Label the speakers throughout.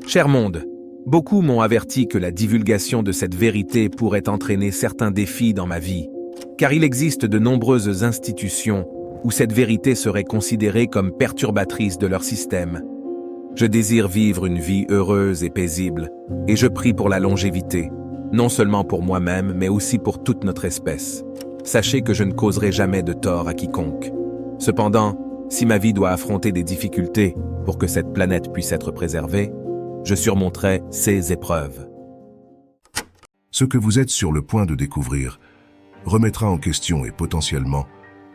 Speaker 1: Cher monde, beaucoup m'ont averti que la divulgation de cette vérité pourrait entraîner certains défis dans ma vie, car il existe de nombreuses institutions où cette vérité serait considérée comme perturbatrice de leur système. Je désire vivre une vie heureuse et paisible, et je prie pour la longévité, non seulement pour moi-même, mais aussi pour toute notre espèce. Sachez que je ne causerai jamais de tort à quiconque. Cependant, si ma vie doit affronter des difficultés pour que cette planète puisse être préservée, je surmonterai ces épreuves.
Speaker 2: Ce que vous êtes sur le point de découvrir remettra en question et potentiellement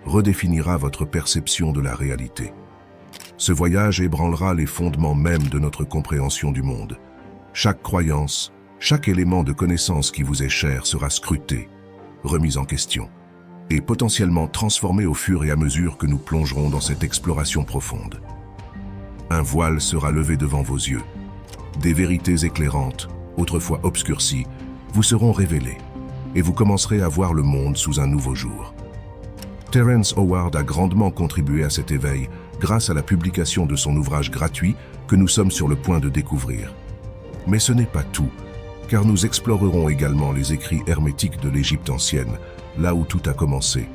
Speaker 2: redéfinira votre perception de la réalité. Ce voyage ébranlera les fondements mêmes de notre compréhension du monde. Chaque croyance, chaque élément de connaissance qui vous est cher sera scruté, remis en question, et potentiellement transformé au fur et à mesure que nous plongerons dans cette exploration profonde. Un voile sera levé devant vos yeux. Des vérités éclairantes, autrefois obscurcies, vous seront révélées, et vous commencerez à voir le monde sous un nouveau jour. Terrence Howard a grandement contribué à cet éveil grâce à la publication de son ouvrage gratuit que nous sommes sur le point de découvrir. Mais ce n'est pas tout, car nous explorerons également les écrits hermétiques de l'Égypte ancienne, là où tout a commencé.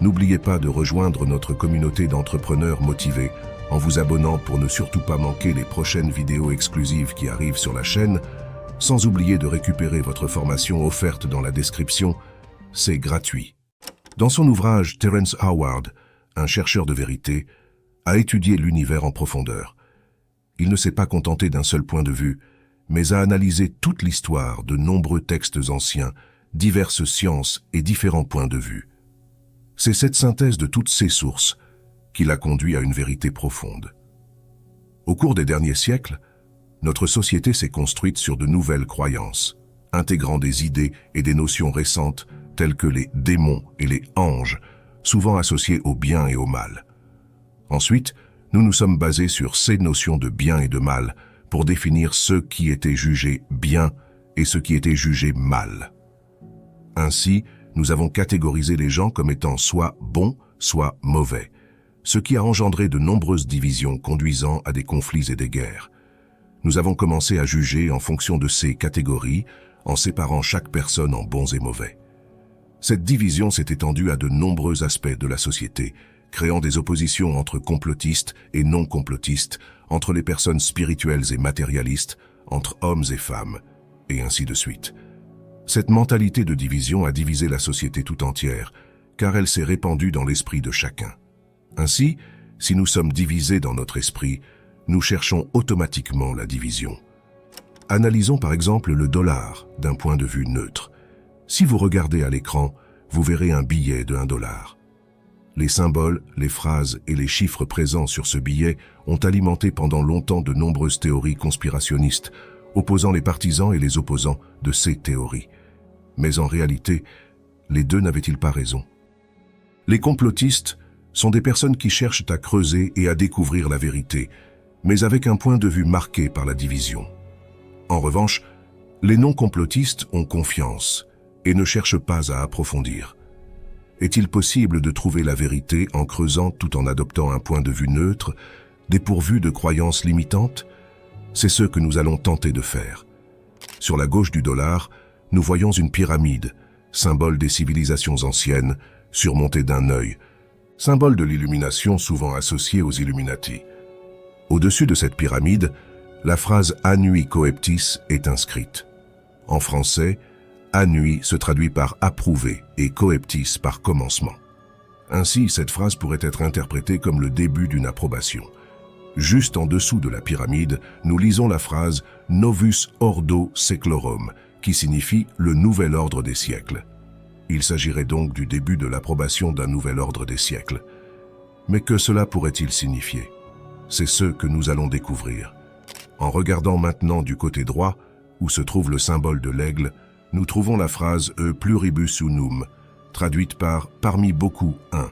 Speaker 2: N'oubliez pas de rejoindre notre communauté d'entrepreneurs motivés en vous abonnant pour ne surtout pas manquer les prochaines vidéos exclusives qui arrivent sur la chaîne, sans oublier de récupérer votre formation offerte dans la description. C'est gratuit. Dans son ouvrage, Terrence Howard, un chercheur de vérité, a étudié l'univers en profondeur. Il ne s'est pas contenté d'un seul point de vue, mais a analysé toute l'histoire de nombreux textes anciens, diverses sciences et différents points de vue. C'est cette synthèse de toutes ces sources qui l'a conduit à une vérité profonde. Au cours des derniers siècles, notre société s'est construite sur de nouvelles croyances, intégrant des idées et des notions récentes tels que les démons et les anges, souvent associés au bien et au mal. Ensuite, nous nous sommes basés sur ces notions de bien et de mal pour définir ce qui était jugé bien et ce qui était jugé mal. Ainsi, nous avons catégorisé les gens comme étant soit bons, soit mauvais, ce qui a engendré de nombreuses divisions conduisant à des conflits et des guerres. Nous avons commencé à juger en fonction de ces catégories, en séparant chaque personne en bons et mauvais. Cette division s'est étendue à de nombreux aspects de la société, créant des oppositions entre complotistes et non-complotistes, entre les personnes spirituelles et matérialistes, entre hommes et femmes, et ainsi de suite. Cette mentalité de division a divisé la société tout entière, car elle s'est répandue dans l'esprit de chacun. Ainsi, si nous sommes divisés dans notre esprit, nous cherchons automatiquement la division. Analysons par exemple le dollar d'un point de vue neutre. Si vous regardez à l'écran, vous verrez un billet de $1. Les symboles, les phrases et les chiffres présents sur ce billet ont alimenté pendant longtemps de nombreuses théories conspirationnistes, opposant les partisans et les opposants de ces théories. Mais en réalité, les deux n'avaient-ils pas raison? Les complotistes sont des personnes qui cherchent à creuser et à découvrir la vérité, mais avec un point de vue marqué par la division. En revanche, les non-complotistes ont confiance et ne cherchent pas à approfondir. Est-il possible de trouver la vérité en creusant tout en adoptant un point de vue neutre, dépourvu de croyances limitantes? C'est ce que nous allons tenter de faire. Sur la gauche du dollar, nous voyons une pyramide, symbole des civilisations anciennes, surmontée d'un œil, symbole de l'illumination souvent associée aux Illuminati. Au-dessus de cette pyramide, la phrase « Annui coeptis » est inscrite. En français, Annui se traduit par approuver et coeptis par commencement. Ainsi, cette phrase pourrait être interprétée comme le début d'une approbation. Juste en dessous de la pyramide, nous lisons la phrase Novus Ordo Seclorum, qui signifie le nouvel ordre des siècles. Il s'agirait donc du début de l'approbation d'un nouvel ordre des siècles. Mais que cela pourrait-il signifier? C'est ce que nous allons découvrir. En regardant maintenant du côté droit, où se trouve le symbole de l'aigle, nous trouvons la phrase « E pluribus unum », traduite par « parmi beaucoup, un ».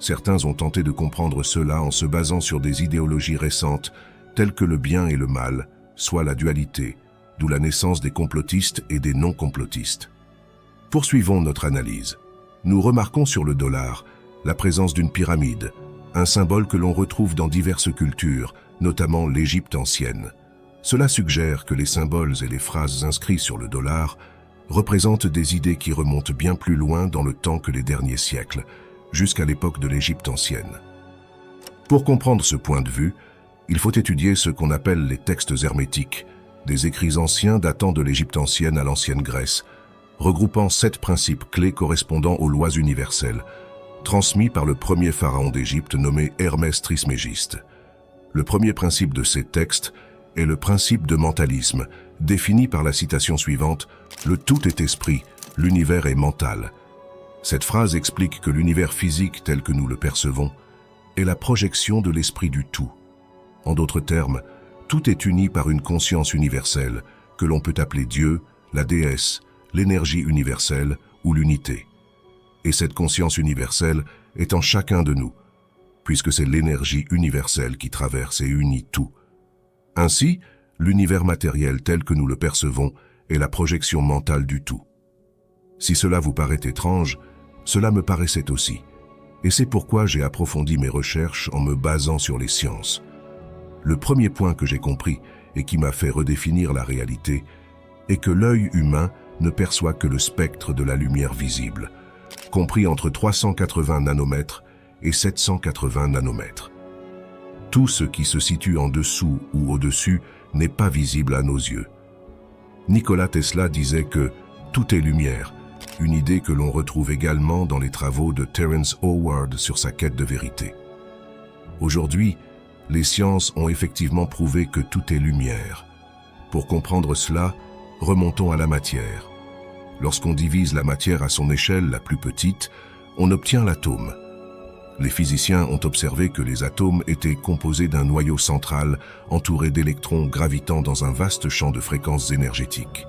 Speaker 2: Certains ont tenté de comprendre cela en se basant sur des idéologies récentes, telles que le bien et le mal, soit la dualité, d'où la naissance des complotistes et des non-complotistes. Poursuivons notre analyse. Nous remarquons sur le dollar la présence d'une pyramide, un symbole que l'on retrouve dans diverses cultures, notamment l'Égypte ancienne. Cela suggère que les symboles et les phrases inscrits sur le dollar représentent des idées qui remontent bien plus loin dans le temps que les derniers siècles, jusqu'à l'époque de l'Égypte ancienne. Pour comprendre ce point de vue, il faut étudier ce qu'on appelle les textes hermétiques, des écrits anciens datant de l'Égypte ancienne à l'ancienne Grèce, regroupant 7 principes clés correspondant aux lois universelles, transmis par le premier pharaon d'Égypte nommé Hermès Trismégiste. Le premier principe de ces textes est le principe de mentalisme, défini par la citation suivante « Le tout est esprit, l'univers est mental ». Cette phrase explique que l'univers physique tel que nous le percevons est la projection de l'esprit du tout. En d'autres termes, tout est uni par une conscience universelle, que l'on peut appeler Dieu, la déesse, l'énergie universelle ou l'unité. Et cette conscience universelle est en chacun de nous, puisque c'est l'énergie universelle qui traverse et unit tout. Ainsi, l'univers matériel tel que nous le percevons est la projection mentale du tout. Si cela vous paraît étrange, cela me paraissait aussi, et c'est pourquoi j'ai approfondi mes recherches en me basant sur les sciences. Le premier point que j'ai compris et qui m'a fait redéfinir la réalité est que l'œil humain ne perçoit que le spectre de la lumière visible, compris entre 380 nanomètres et 780 nanomètres. Tout ce qui se situe en dessous ou au-dessus n'est pas visible à nos yeux. Nikola Tesla disait que tout est lumière, une idée que l'on retrouve également dans les travaux de Terence Howard sur sa quête de vérité. Aujourd'hui, les sciences ont effectivement prouvé que tout est lumière. Pour comprendre cela, remontons à la matière. Lorsqu'on divise la matière à son échelle la plus petite, on obtient l'atome. Les physiciens ont observé que les atomes étaient composés d'un noyau central entouré d'électrons gravitant dans un vaste champ de fréquences énergétiques.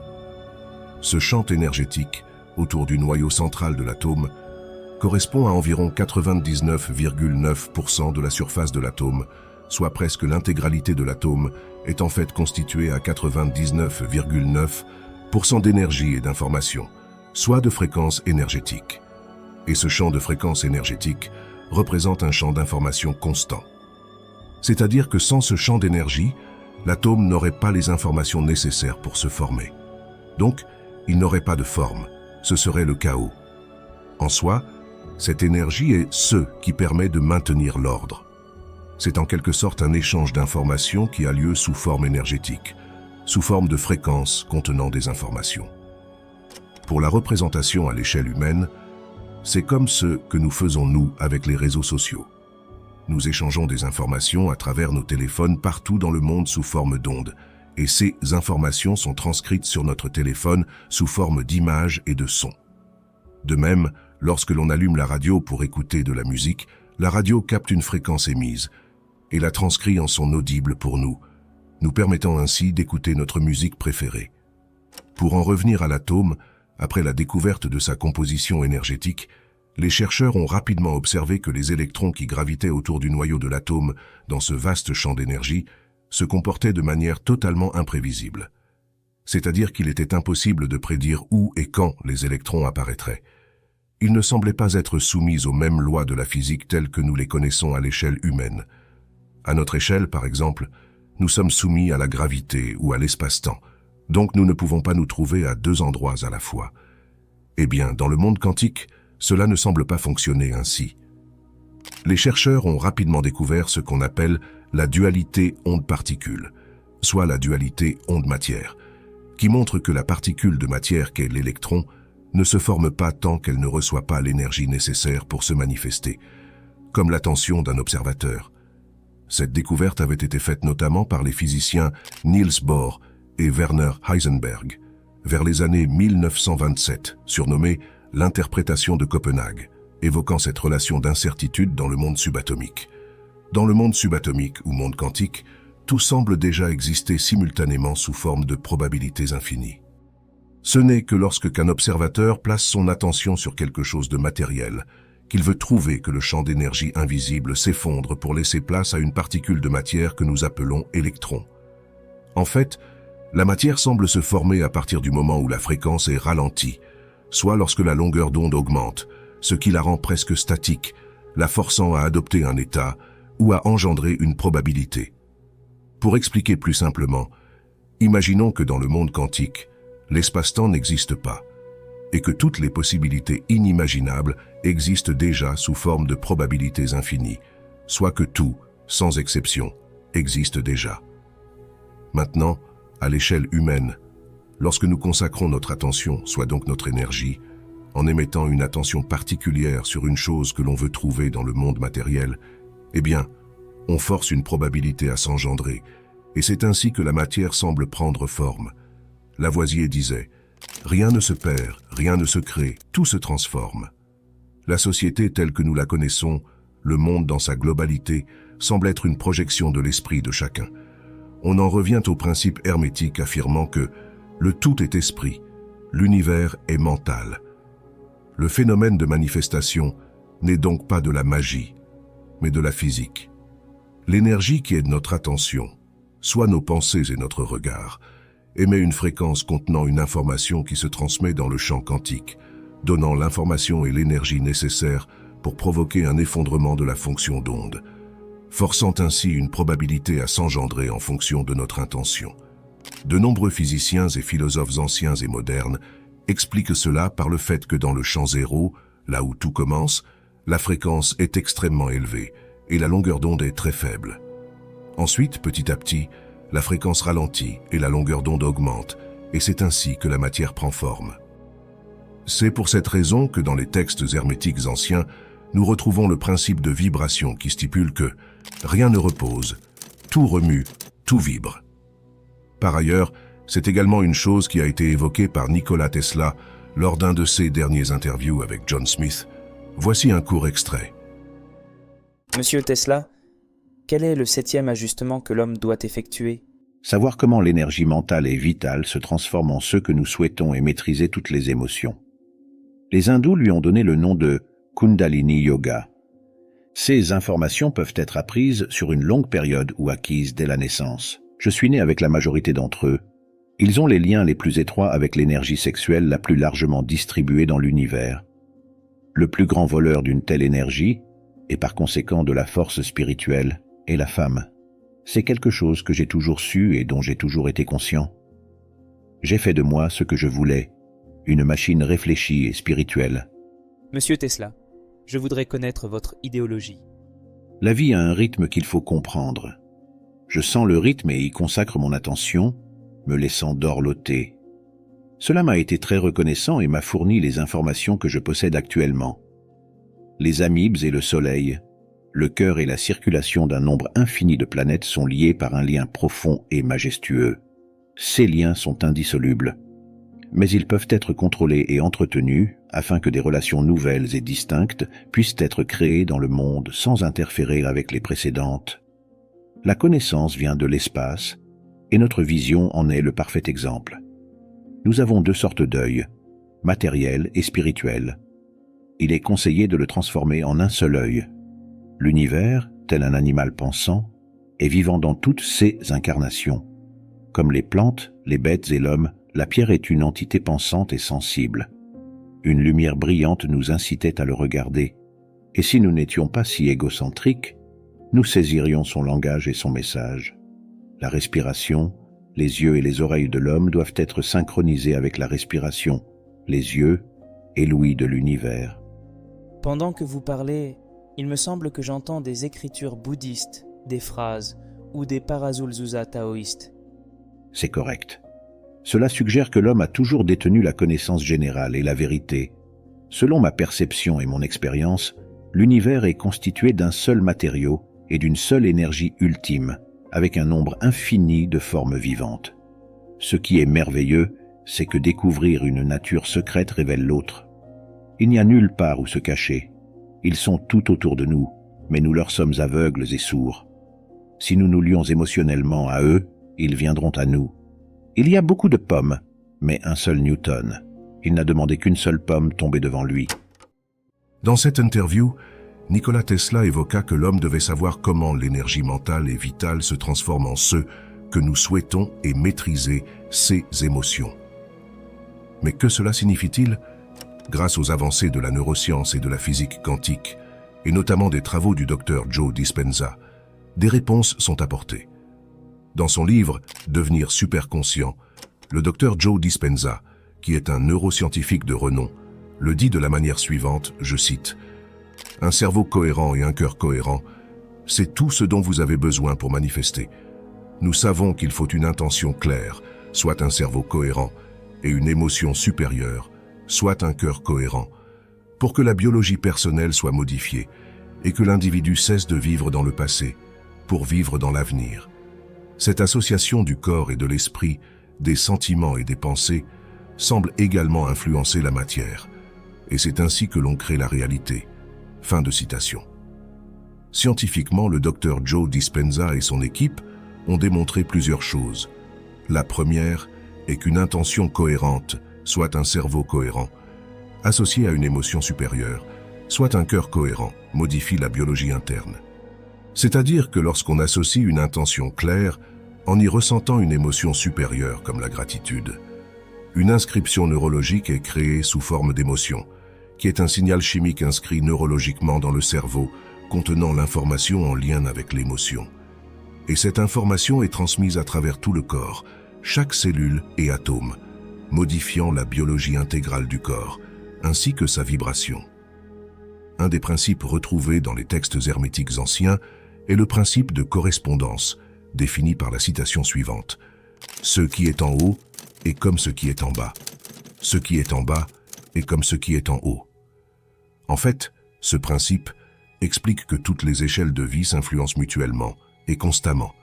Speaker 2: Ce champ énergétique, autour du noyau central de l'atome, correspond à environ 99,9% de la surface de l'atome, soit presque l'intégralité de l'atome est en fait constituée à 99,9% d'énergie et d'information, soit de fréquences énergétiques. Et ce champ de fréquences énergétiques représente un champ d'information constant. C'est-à-dire que sans ce champ d'énergie, l'atome n'aurait pas les informations nécessaires pour se former. Donc, il n'aurait pas de forme, ce serait le chaos. En soi, cette énergie est ce qui permet de maintenir l'ordre. C'est en quelque sorte un échange d'informations qui a lieu sous forme énergétique, sous forme de fréquences contenant des informations. Pour la représentation à l'échelle humaine, c'est comme ce que nous faisons nous avec les réseaux sociaux. Nous échangeons des informations à travers nos téléphones partout dans le monde sous forme d'ondes, et ces informations sont transcrites sur notre téléphone sous forme d'images et de sons. De même, lorsque l'on allume la radio pour écouter de la musique, la radio capte une fréquence émise et la transcrit en son audible pour nous, nous permettant ainsi d'écouter notre musique préférée. Pour en revenir à l'atome, après la découverte de sa composition énergétique, les chercheurs ont rapidement observé que les électrons qui gravitaient autour du noyau de l'atome dans ce vaste champ d'énergie se comportaient de manière totalement imprévisible. C'est-à-dire qu'il était impossible de prédire où et quand les électrons apparaîtraient. Ils ne semblaient pas être soumis aux mêmes lois de la physique telles que nous les connaissons à l'échelle humaine. À notre échelle, par exemple, nous sommes soumis à la gravité ou à l'espace-temps, donc nous ne pouvons pas nous trouver à 2 endroits à la fois. Eh bien, dans le monde quantique, cela ne semble pas fonctionner ainsi. Les chercheurs ont rapidement découvert ce qu'on appelle la dualité onde-particule, soit la dualité onde-matière, qui montre que la particule de matière qu'est l'électron ne se forme pas tant qu'elle ne reçoit pas l'énergie nécessaire pour se manifester, comme l'attention d'un observateur. Cette découverte avait été faite notamment par les physiciens Niels Bohr et Werner Heisenberg, vers les années 1927, surnommée l'interprétation de Copenhague, évoquant cette relation d'incertitude dans le monde subatomique. Dans le monde subatomique ou monde quantique, tout semble déjà exister simultanément sous forme de probabilités infinies. Ce n'est que lorsque qu'un observateur place son attention sur quelque chose de matériel, qu'il veut trouver que le champ d'énergie invisible s'effondre pour laisser place à une particule de matière que nous appelons électron. En fait, la matière semble se former à partir du moment où la fréquence est ralentie, soit lorsque la longueur d'onde augmente, ce qui la rend presque statique, la forçant à adopter un état ou à engendrer une probabilité. Pour expliquer plus simplement, Imaginons que dans le monde quantique, l'espace-temps n'existe pas, et que toutes les possibilités inimaginables existent déjà sous forme de probabilités infinies, soit que tout, sans exception, existe déjà. Maintenant, à l'échelle humaine, lorsque nous consacrons notre attention, soit donc notre énergie, en émettant une attention particulière sur une chose que l'on veut trouver dans le monde matériel, eh bien, on force une probabilité à s'engendrer, et c'est ainsi que la matière semble prendre forme. Lavoisier disait « Rien ne se perd, rien ne se crée, tout se transforme ». La société telle que nous la connaissons, le monde dans sa globalité, semble être une projection de l'esprit de chacun. On en revient au principe hermétique affirmant que le tout est esprit, l'univers est mental. Le phénomène de manifestation n'est donc pas de la magie, mais de la physique. L'énergie qui est de notre attention, soit nos pensées et notre regard, émet une fréquence contenant une information qui se transmet dans le champ quantique, donnant l'information et l'énergie nécessaires pour provoquer un effondrement de la fonction d'onde, forçant ainsi une probabilité à s'engendrer en fonction de notre intention. De nombreux physiciens et philosophes anciens et modernes expliquent cela par le fait que dans le champ zéro, là où tout commence, la fréquence est extrêmement élevée et la longueur d'onde est très faible. Ensuite, petit à petit, la fréquence ralentit et la longueur d'onde augmente, et c'est ainsi que la matière prend forme. C'est pour cette raison que dans les textes hermétiques anciens, nous retrouvons le principe de vibration qui stipule que rien ne repose, tout remue, tout vibre. Par ailleurs, c'est également une chose qui a été évoquée par Nikola Tesla lors d'un de ses derniers interviews avec John Smith. Voici un court extrait.
Speaker 3: Monsieur Tesla, quel est le 7e ajustement que l'homme doit effectuer?
Speaker 4: Savoir comment l'énergie mentale et vitale se transforme en ce que nous souhaitons et maîtriser toutes les émotions. Les hindous lui ont donné le nom de Kundalini Yoga. Ces informations peuvent être apprises sur une longue période ou acquises dès la naissance. Je suis né avec la majorité d'entre eux. Ils ont les liens les plus étroits avec l'énergie sexuelle la plus largement distribuée dans l'univers. Le plus grand voleur d'une telle énergie, et par conséquent de la force spirituelle, est la femme. C'est quelque chose que j'ai toujours su et dont j'ai toujours été conscient. J'ai fait de moi ce que je voulais, une machine réfléchie et spirituelle.
Speaker 3: Monsieur Tesla, je voudrais connaître votre idéologie.
Speaker 4: La vie a un rythme qu'il faut comprendre. Je sens le rythme et y consacre mon attention, me laissant dorloter. Cela m'a été très reconnaissant et m'a fourni les informations que je possède actuellement. Les amibes et le soleil, le cœur et la circulation d'un nombre infini de planètes sont liés par un lien profond et majestueux. Ces liens sont indissolubles, mais ils peuvent être contrôlés et entretenus afin que des relations nouvelles et distinctes puissent être créées dans le monde sans interférer avec les précédentes. La connaissance vient de l'espace, et notre vision en est le parfait exemple. Nous avons deux sortes d'œil, matériel et spirituel. Il est conseillé de le transformer en un seul œil. L'univers, tel un animal pensant, est vivant dans toutes ses incarnations. Comme les plantes, les bêtes et l'homme, la pierre est une entité pensante et sensible. Une lumière brillante nous incitait à le regarder, et si nous n'étions pas si égocentriques, nous saisirions son langage et son message. La respiration, les yeux et les oreilles de l'homme doivent être synchronisés avec la respiration, les yeux et l'ouïe de l'univers.
Speaker 3: Pendant que vous parlez, il me semble que j'entends des écritures bouddhistes, des phrases ou des Paraszulzusa taoïstes.
Speaker 4: C'est correct. Cela suggère que l'homme a toujours détenu la connaissance générale et la vérité. Selon ma perception et mon expérience, l'univers est constitué d'un seul matériau et d'une seule énergie ultime, avec un nombre infini de formes vivantes. Ce qui est merveilleux, c'est que découvrir une nature secrète révèle l'autre. Il n'y a nulle part où se cacher. Ils sont tout autour de nous, mais nous leur sommes aveugles et sourds. Si nous nous lions émotionnellement à eux, ils viendront à nous. Il y a beaucoup de pommes, mais un seul Newton. Il n'a demandé qu'une seule pomme tombée devant lui.
Speaker 2: Dans cette interview, Nikola Tesla évoqua que l'homme devait savoir comment l'énergie mentale et vitale se transforme en ce que nous souhaitons et maîtriser ses émotions. Mais que cela signifie-t-il? Grâce aux avancées de la neuroscience et de la physique quantique, et notamment des travaux du docteur Joe Dispenza, des réponses sont apportées. Dans son livre « Devenir superconscient », le docteur Joe Dispenza, qui est un neuroscientifique de renom, le dit de la manière suivante, je cite, « Un cerveau cohérent et un cœur cohérent, c'est tout ce dont vous avez besoin pour manifester. Nous savons qu'il faut une intention claire, soit un cerveau cohérent, et une émotion supérieure, soit un cœur cohérent, pour que la biologie personnelle soit modifiée et que l'individu cesse de vivre dans le passé pour vivre dans l'avenir. Cette association du corps et de l'esprit, des sentiments et des pensées, semble également influencer la matière, et c'est ainsi que l'on crée la réalité. » Fin de citation. Scientifiquement, le docteur Joe Dispenza et son équipe ont démontré plusieurs choses. La première est qu'une intention cohérente, soit un cerveau cohérent, associé à une émotion supérieure, soit un cœur cohérent, modifie la biologie interne. C'est-à-dire que lorsqu'on associe une intention claire, en y ressentant une émotion supérieure comme la gratitude, une inscription neurologique est créée sous forme d'émotion, qui est un signal chimique inscrit neurologiquement dans le cerveau, contenant l'information en lien avec l'émotion. Et cette information est transmise à travers tout le corps, chaque cellule et atome, modifiant la biologie intégrale du corps, ainsi que sa vibration. Un des principes retrouvés dans les textes hermétiques anciens est le principe de correspondance, défini par la citation suivante. « Ce qui est en haut est comme ce qui est en bas. Ce qui est en bas est comme ce qui est en haut. » En fait, ce principe explique que toutes les échelles de vie s'influencent mutuellement et constamment.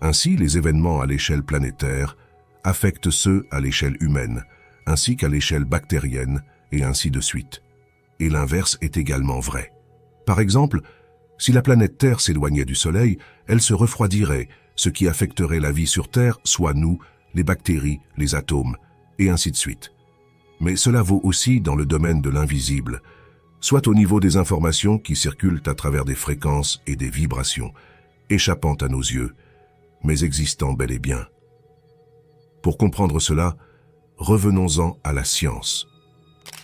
Speaker 2: Ainsi, les événements à l'échelle planétaire affectent ceux à l'échelle humaine, ainsi qu'à l'échelle bactérienne, et ainsi de suite. Et l'inverse est également vrai. Par exemple, si la planète Terre s'éloignait du Soleil, elle se refroidirait, ce qui affecterait la vie sur Terre, soit nous, les bactéries, les atomes, et ainsi de suite. Mais cela vaut aussi dans le domaine de l'invisible, soit au niveau des informations qui circulent à travers des fréquences et des vibrations, échappant à nos yeux, mais existant bel et bien. Pour comprendre cela, revenons-en à la science.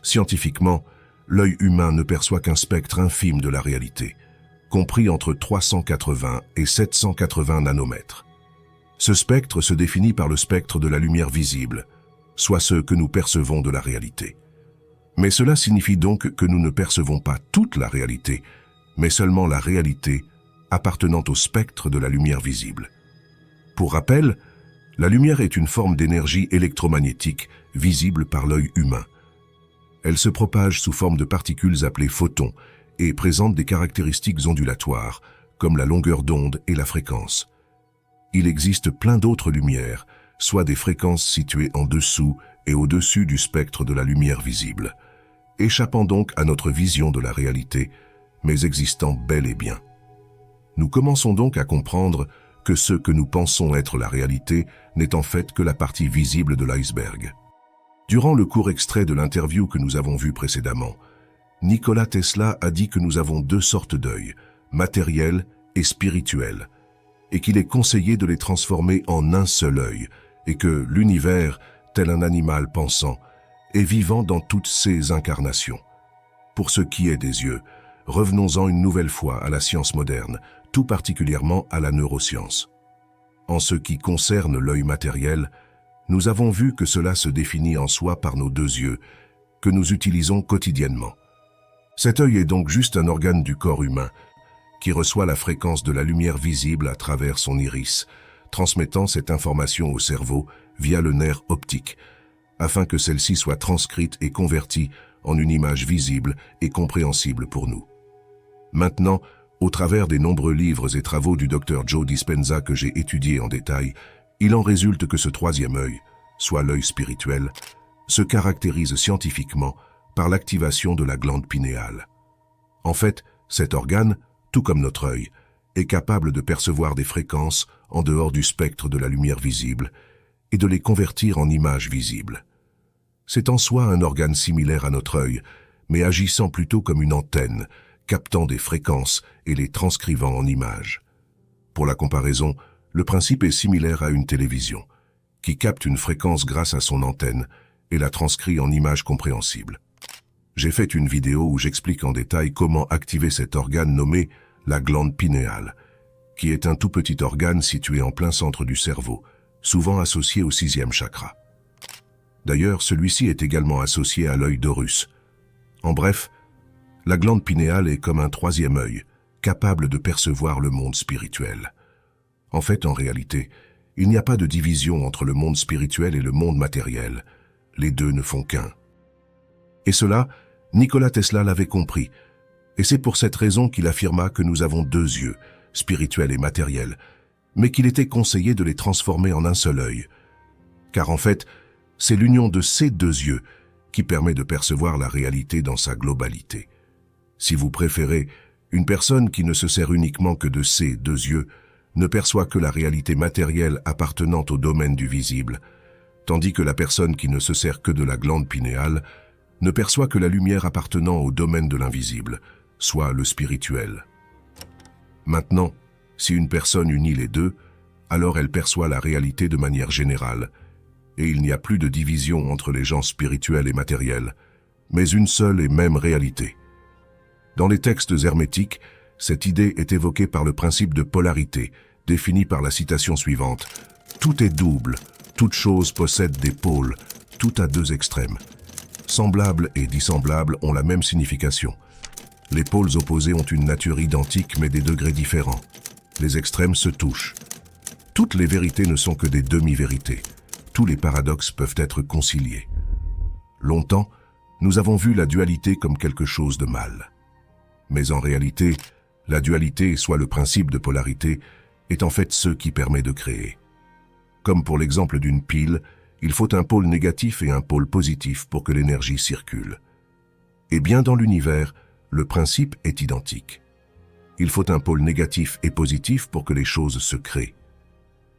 Speaker 2: Scientifiquement, l'œil humain ne perçoit qu'un spectre infime de la réalité, compris entre 380 et 780 nanomètres. Ce spectre se définit par le spectre de la lumière visible, soit ce que nous percevons de la réalité. Mais cela signifie donc que nous ne percevons pas toute la réalité, mais seulement la réalité appartenant au spectre de la lumière visible. Pour rappel, la lumière est une forme d'énergie électromagnétique visible par l'œil humain. Elle se propage sous forme de particules appelées photons et présente des caractéristiques ondulatoires, comme la longueur d'onde et la fréquence. Il existe plein d'autres lumières, soit des fréquences situées en dessous et au-dessus du spectre de la lumière visible, échappant donc à notre vision de la réalité, mais existant bel et bien. Nous commençons donc à comprendre que ce que nous pensons être la réalité n'est en fait que la partie visible de l'iceberg. Durant le court extrait de l'interview que nous avons vu précédemment, Nikola Tesla a dit que nous avons deux sortes d'œil, matériel et spirituel, et qu'il est conseillé de les transformer en un seul œil, et que l'univers, tel un animal pensant, est vivant dans toutes ses incarnations. Pour ce qui est des yeux, revenons-en une nouvelle fois à la science moderne, tout particulièrement à la neuroscience. En ce qui concerne l'œil matériel, nous avons vu que cela se définit en soi par nos deux yeux, que nous utilisons quotidiennement. Cet œil est donc juste un organe du corps humain, qui reçoit la fréquence de la lumière visible à travers son iris, transmettant cette information au cerveau via le nerf optique, afin que celle-ci soit transcrite et convertie en une image visible et compréhensible pour nous. Maintenant, au travers des nombreux livres et travaux du Dr Joe Dispenza que j'ai étudiés en détail, il en résulte que ce troisième œil, soit l'œil spirituel, se caractérise scientifiquement par l'activation de la glande pinéale. En fait, cet organe, tout comme notre œil, est capable de percevoir des fréquences en dehors du spectre de la lumière visible et de les convertir en images visibles. C'est en soi un organe similaire à notre œil, mais agissant plutôt comme une antenne, captant des fréquences et les transcrivant en images. Pour la comparaison, le principe est similaire à une télévision, qui capte une fréquence grâce à son antenne et la transcrit en images compréhensibles. J'ai fait une vidéo où j'explique en détail comment activer cet organe nommé la glande pinéale, qui est un tout petit organe situé en plein centre du cerveau, souvent associé au 6e chakra. D'ailleurs, celui-ci est également associé à l'œil d'Horus. En bref, la glande pinéale est comme un 3e œil, capable de percevoir le monde spirituel. En fait, en réalité, il n'y a pas de division entre le monde spirituel et le monde matériel. Les deux ne font qu'un. Et cela, Nikola Tesla l'avait compris, et c'est pour cette raison qu'il affirma que nous avons 2 yeux, spirituels et matériels, mais qu'il était conseillé de les transformer en un seul œil. Car en fait, c'est l'union de ces 2 yeux qui permet de percevoir la réalité dans sa globalité. Si vous préférez, une personne qui ne se sert uniquement que de ces 2 yeux ne perçoit que la réalité matérielle appartenant au domaine du visible, tandis que la personne qui ne se sert que de la glande pinéale ne perçoit que la lumière appartenant au domaine de l'invisible, soit le spirituel. Maintenant, si une personne unit les deux, alors elle perçoit la réalité de manière générale, et il n'y a plus de division entre les gens spirituels et matériels, mais une seule et même réalité. Dans les textes hermétiques, cette idée est évoquée par le principe de polarité, défini par la citation suivante. Tout est double, toute chose possède des pôles, tout a 2 extrêmes. Semblables et dissemblables ont la même signification. Les pôles opposés ont une nature identique mais des degrés différents. Les extrêmes se touchent. Toutes les vérités ne sont que des demi-vérités. Tous les paradoxes peuvent être conciliés. Longtemps, nous avons vu la dualité comme quelque chose de mal. Mais en réalité, la dualité, soit le principe de polarité, est en fait ce qui permet de créer. Comme pour l'exemple d'une pile, il faut un pôle négatif et un pôle positif pour que l'énergie circule. Et bien dans l'univers, le principe est identique. Il faut un pôle négatif et positif pour que les choses se créent.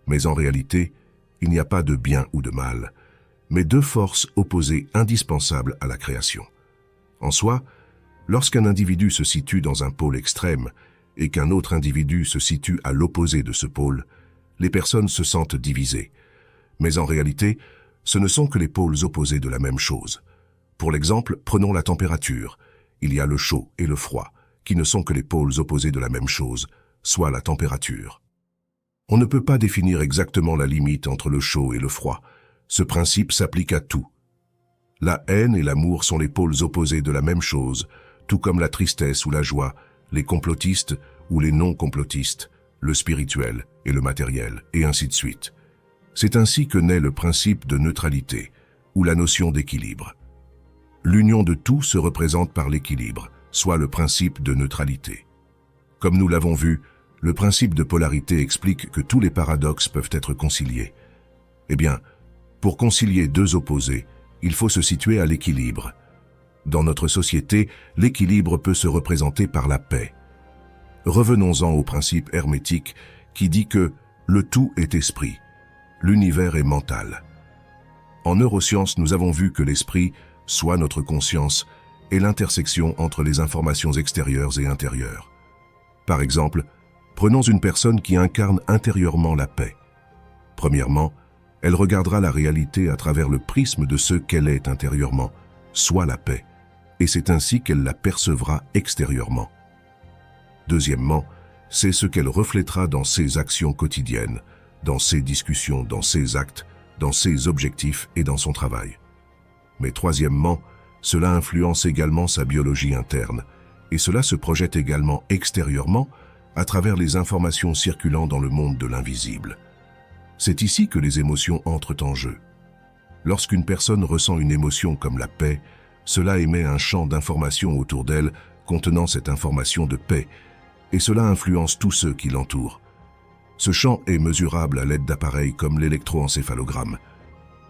Speaker 2: Mais en réalité, il n'y a pas de bien ou de mal, mais 2 forces opposées indispensables à la création. En soi, lorsqu'un individu se situe dans un pôle extrême et qu'un autre individu se situe à l'opposé de ce pôle, les personnes se sentent divisées. Mais en réalité, ce ne sont que les pôles opposés de la même chose. Pour l'exemple, prenons la température. Il y a le chaud et le froid, qui ne sont que les pôles opposés de la même chose, soit la température. On ne peut pas définir exactement la limite entre le chaud et le froid. Ce principe s'applique à tout. La haine et l'amour sont les pôles opposés de la même chose, tout comme la tristesse ou la joie, les complotistes ou les non-complotistes, le spirituel et le matériel, et ainsi de suite. C'est ainsi que naît le principe de neutralité, ou la notion d'équilibre. L'union de tout se représente par l'équilibre, soit le principe de neutralité. Comme nous l'avons vu, le principe de polarité explique que tous les paradoxes peuvent être conciliés. Eh bien, pour concilier 2 opposés, il faut se situer à l'équilibre. Dans notre société, l'équilibre peut se représenter par la paix. Revenons-en au principe hermétique qui dit que le tout est esprit, l'univers est mental. En neurosciences, nous avons vu que l'esprit, soit notre conscience, est l'intersection entre les informations extérieures et intérieures. Par exemple, prenons une personne qui incarne intérieurement la paix. Premièrement, elle regardera la réalité à travers le prisme de ce qu'elle est intérieurement, soit la paix, et c'est ainsi qu'elle la percevra extérieurement. Deuxièmement, c'est ce qu'elle reflètera dans ses actions quotidiennes, dans ses discussions, dans ses actes, dans ses objectifs et dans son travail. Mais troisièmement, cela influence également sa biologie interne, et cela se projette également extérieurement à travers les informations circulant dans le monde de l'invisible. C'est ici que les émotions entrent en jeu. Lorsqu'une personne ressent une émotion comme la paix, cela émet un champ d'informations autour d'elle contenant cette information de paix, et cela influence tous ceux qui l'entourent. Ce champ est mesurable à l'aide d'appareils comme l'électroencéphalogramme.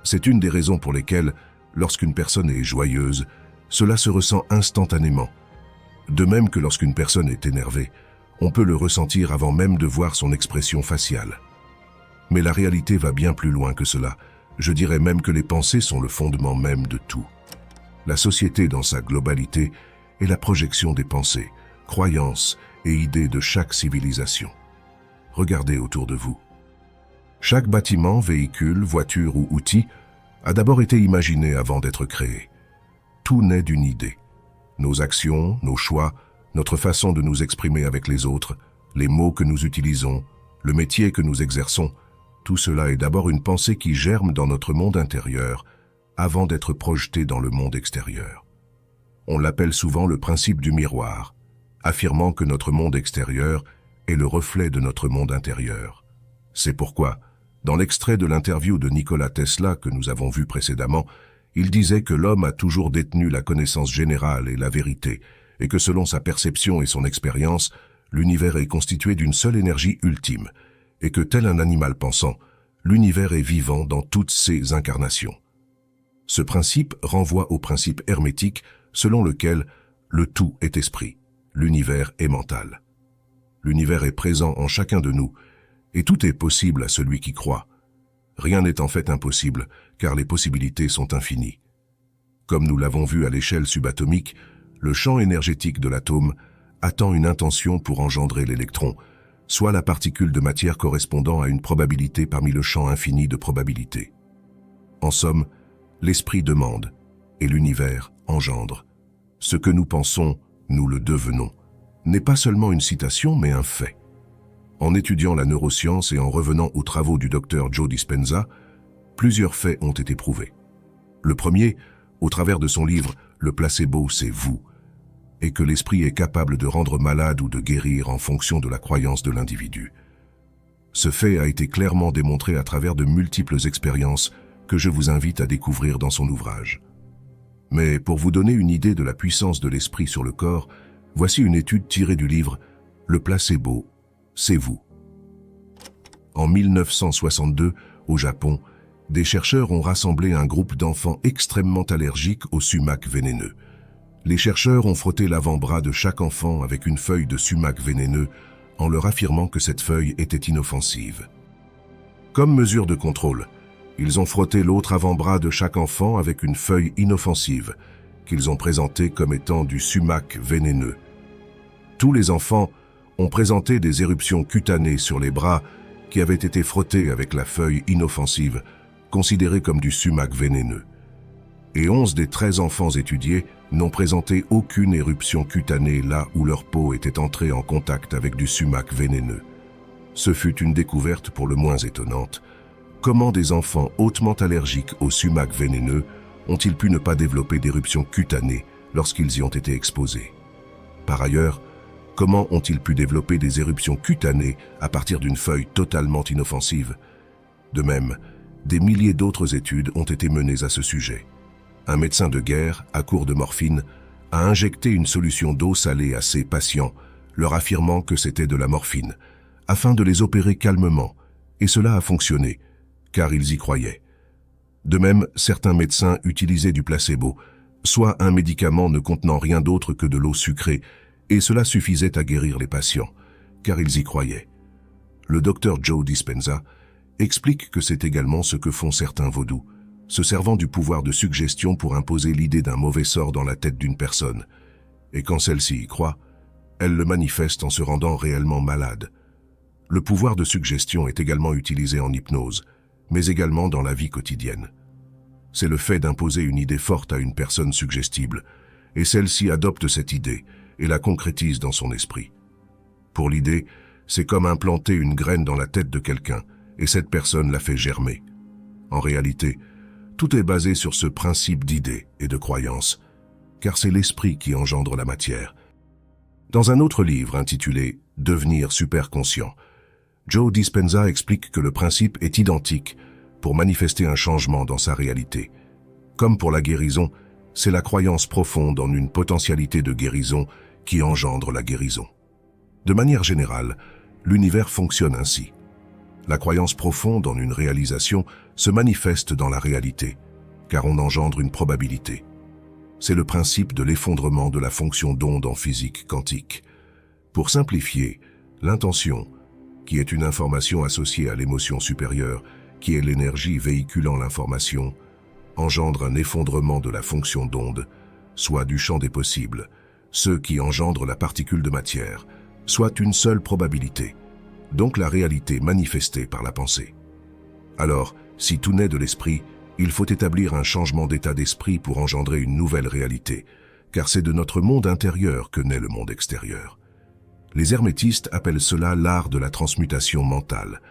Speaker 2: C'est une des raisons pour lesquelles, lorsqu'une personne est joyeuse, cela se ressent instantanément. De même que lorsqu'une personne est énervée, on peut le ressentir avant même de voir son expression faciale. Mais la réalité va bien plus loin que cela. Je dirais même que les pensées sont le fondement même de tout. La société dans sa globalité est la projection des pensées, croyances et idées de chaque civilisation. Regardez autour de vous. Chaque bâtiment, véhicule, voiture ou outil a d'abord été imaginé avant d'être créé. Tout naît d'une idée. Nos actions, nos choix, notre façon de nous exprimer avec les autres, les mots que nous utilisons, le métier que nous exerçons, tout cela est d'abord une pensée qui germe dans notre monde intérieur avant d'être projetée dans le monde extérieur. On l'appelle souvent le principe du miroir, affirmant que notre monde extérieur est le reflet de notre monde intérieur. C'est pourquoi, dans l'extrait de l'interview de Nikola Tesla que nous avons vu précédemment, il disait que l'homme a toujours détenu la connaissance générale et la vérité, et que selon sa perception et son expérience, l'univers est constitué d'une seule énergie ultime, et que tel un animal pensant, l'univers est vivant dans toutes ses incarnations. Ce principe renvoie au principe hermétique selon lequel le tout est esprit, l'univers est mental. L'univers est présent en chacun de nous, et tout est possible à celui qui croit. Rien n'est en fait impossible, car les possibilités sont infinies. Comme nous l'avons vu à l'échelle subatomique, le champ énergétique de l'atome attend une intention pour engendrer l'électron, soit la particule de matière correspondant à une probabilité parmi le champ infini de probabilités. En somme, l'esprit demande, et l'univers engendre. Ce que nous pensons, nous le devenons, n'est pas seulement une citation, mais un fait. En étudiant la neuroscience et en revenant aux travaux du docteur Joe Dispenza, plusieurs faits ont été prouvés. Le premier, au travers de son livre « Le placebo, c'est vous », et que l'esprit est capable de rendre malade ou de guérir en fonction de la croyance de l'individu. Ce fait a été clairement démontré à travers de multiples expériences que je vous invite à découvrir dans son ouvrage. Mais pour vous donner une idée de la puissance de l'esprit sur le corps, voici une étude tirée du livre « Le placebo, c'est vous ». En 1962, au Japon, des chercheurs ont rassemblé un groupe d'enfants extrêmement allergiques au sumac vénéneux. Les chercheurs ont frotté l'avant-bras de chaque enfant avec une feuille de sumac vénéneux en leur affirmant que cette feuille était inoffensive. Comme mesure de contrôle, ils ont frotté l'autre avant-bras de chaque enfant avec une feuille inoffensive qu'ils ont présentée comme étant du sumac vénéneux. Tous les enfants ont présenté des éruptions cutanées sur les bras qui avaient été frottés avec la feuille inoffensive, considérée comme du sumac vénéneux. Et 11 des 13 enfants étudiés n'ont présenté aucune éruption cutanée là où leur peau était entrée en contact avec du sumac vénéneux. Ce fut une découverte pour le moins étonnante. Comment des enfants hautement allergiques au sumac vénéneux ont-ils pu ne pas développer d'éruption cutanée lorsqu'ils y ont été exposés? Par ailleurs, comment ont-ils pu développer des éruptions cutanées à partir d'une feuille totalement inoffensive? De même, des milliers d'autres études ont été menées à ce sujet. Un médecin de guerre, à court de morphine, a injecté une solution d'eau salée à ses patients, leur affirmant que c'était de la morphine, afin de les opérer calmement, et cela a fonctionné, car ils y croyaient. De même, certains médecins utilisaient du placebo, soit un médicament ne contenant rien d'autre que de l'eau sucrée, et cela suffisait à guérir les patients, car ils y croyaient. Le docteur Joe Dispenza explique que c'est également ce que font certains vaudous, se servant du pouvoir de suggestion pour imposer l'idée d'un mauvais sort dans la tête d'une personne. Et quand celle-ci y croit, elle le manifeste en se rendant réellement malade. Le pouvoir de suggestion est également utilisé en hypnose, mais également dans la vie quotidienne. C'est le fait d'imposer une idée forte à une personne suggestible, et celle-ci adopte cette idée et la concrétise dans son esprit. Pour l'idée, c'est comme implanter une graine dans la tête de quelqu'un, et cette personne la fait germer. En réalité, tout est basé sur ce principe d'idée et de croyance, car c'est l'esprit qui engendre la matière. Dans un autre livre intitulé « Devenir superconscient », Joe Dispenza explique que le principe est identique pour manifester un changement dans sa réalité. Comme pour la guérison, c'est la croyance profonde en une potentialité de guérison qui engendre la guérison. De manière générale, l'univers fonctionne ainsi. La croyance profonde en une réalisation se manifeste dans la réalité, car on engendre une probabilité. C'est le principe de l'effondrement de la fonction d'onde en physique quantique. Pour simplifier, l'intention, qui est une information associée à l'émotion supérieure, qui est l'énergie véhiculant l'information, engendre un effondrement de la fonction d'onde, soit du champ des possibles, ce qui engendre la particule de matière, soit une seule probabilité, donc la réalité manifestée par la pensée. Alors, si tout naît de l'esprit, il faut établir un changement d'état d'esprit pour engendrer une nouvelle réalité, car c'est de notre monde intérieur que naît le monde extérieur. Les hermétistes appellent cela l'art de la transmutation mentale.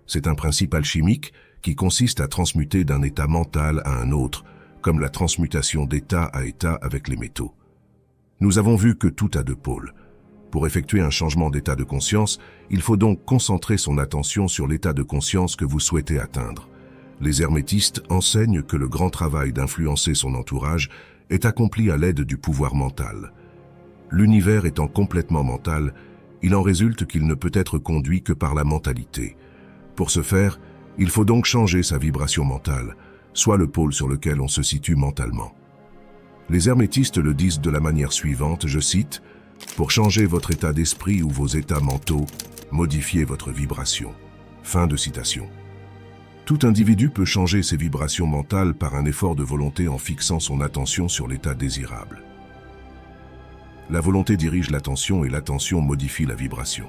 Speaker 2: C'est un principe alchimique qui consiste à transmuter d'un état mental à un autre, comme la transmutation d'état à état avec les métaux. Nous avons vu que tout a deux pôles. Pour effectuer un changement d'état de conscience, il faut donc concentrer son attention sur l'état de conscience que vous souhaitez atteindre. Les hermétistes enseignent que le grand travail d'influencer son entourage est accompli à l'aide du pouvoir mental. L'univers étant complètement mental, il en résulte qu'il ne peut être conduit que par la mentalité. Pour ce faire, il faut donc changer sa vibration mentale, soit le pôle sur lequel on se situe mentalement. Les hermétistes le disent de la manière suivante, je cite, « Pour changer votre état d'esprit ou vos états mentaux, modifiez votre vibration. » Fin de citation. Tout individu peut changer ses vibrations mentales par un effort de volonté en fixant son attention sur l'état désirable. La volonté dirige l'attention et l'attention modifie la vibration.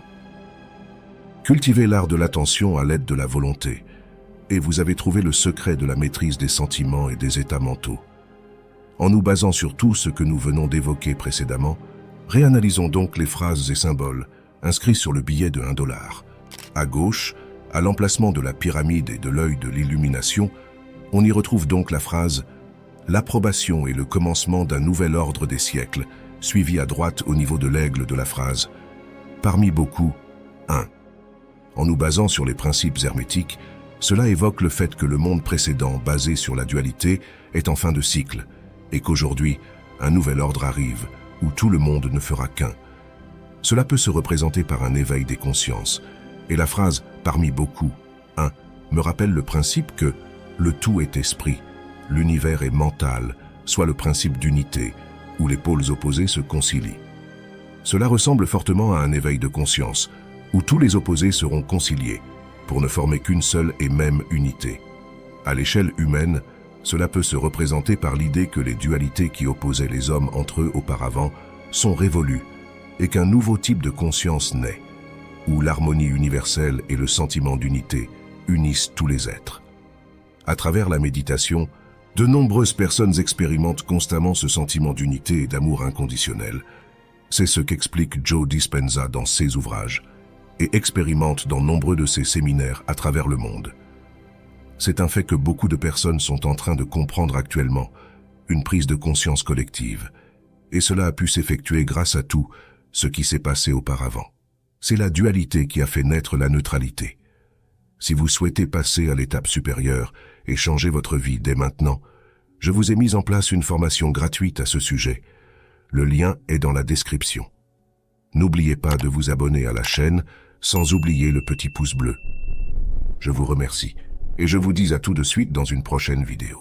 Speaker 2: Cultivez l'art de l'attention à l'aide de la volonté, et vous avez trouvé le secret de la maîtrise des sentiments et des états mentaux. En nous basant sur tout ce que nous venons d'évoquer précédemment, réanalysons donc les phrases et symboles inscrits sur le billet de $1. À gauche, à l'emplacement de la pyramide et de l'œil de l'illumination, on y retrouve donc la phrase « L'approbation est le commencement d'un nouvel ordre des siècles », suivie à droite au niveau de l'aigle de la phrase « Parmi beaucoup, un ». En nous basant sur les principes hermétiques, cela évoque le fait que le monde précédent, basé sur la dualité, est en fin de cycle, et qu'aujourd'hui, un nouvel ordre arrive, où tout le monde ne fera qu'un. Cela peut se représenter par un éveil des consciences, et la phrase « parmi beaucoup, un » me rappelle le principe que le tout est esprit, l'univers est mental, soit le principe d'unité, où les pôles opposés se concilient. Cela ressemble fortement à un éveil de conscience, où tous les opposés seront conciliés, pour ne former qu'une seule et même unité. À l'échelle humaine, cela peut se représenter par l'idée que les dualités qui opposaient les hommes entre eux auparavant sont révolues, et qu'un nouveau type de conscience naît, où l'harmonie universelle et le sentiment d'unité unissent tous les êtres. À travers la méditation, de nombreuses personnes expérimentent constamment ce sentiment d'unité et d'amour inconditionnel. C'est ce qu'explique Joe Dispenza dans ses ouvrages, et expérimente dans nombreux de ses séminaires à travers le monde. C'est un fait que beaucoup de personnes sont en train de comprendre actuellement, une prise de conscience collective, et cela a pu s'effectuer grâce à tout ce qui s'est passé auparavant. C'est la dualité qui a fait naître la neutralité. Si vous souhaitez passer à l'étape supérieure et changer votre vie dès maintenant, je vous ai mis en place une formation gratuite à ce sujet. Le lien est dans la description. N'oubliez pas de vous abonner à la chaîne, sans oublier le petit pouce bleu. Je vous remercie et je vous dis à tout de suite dans une prochaine vidéo.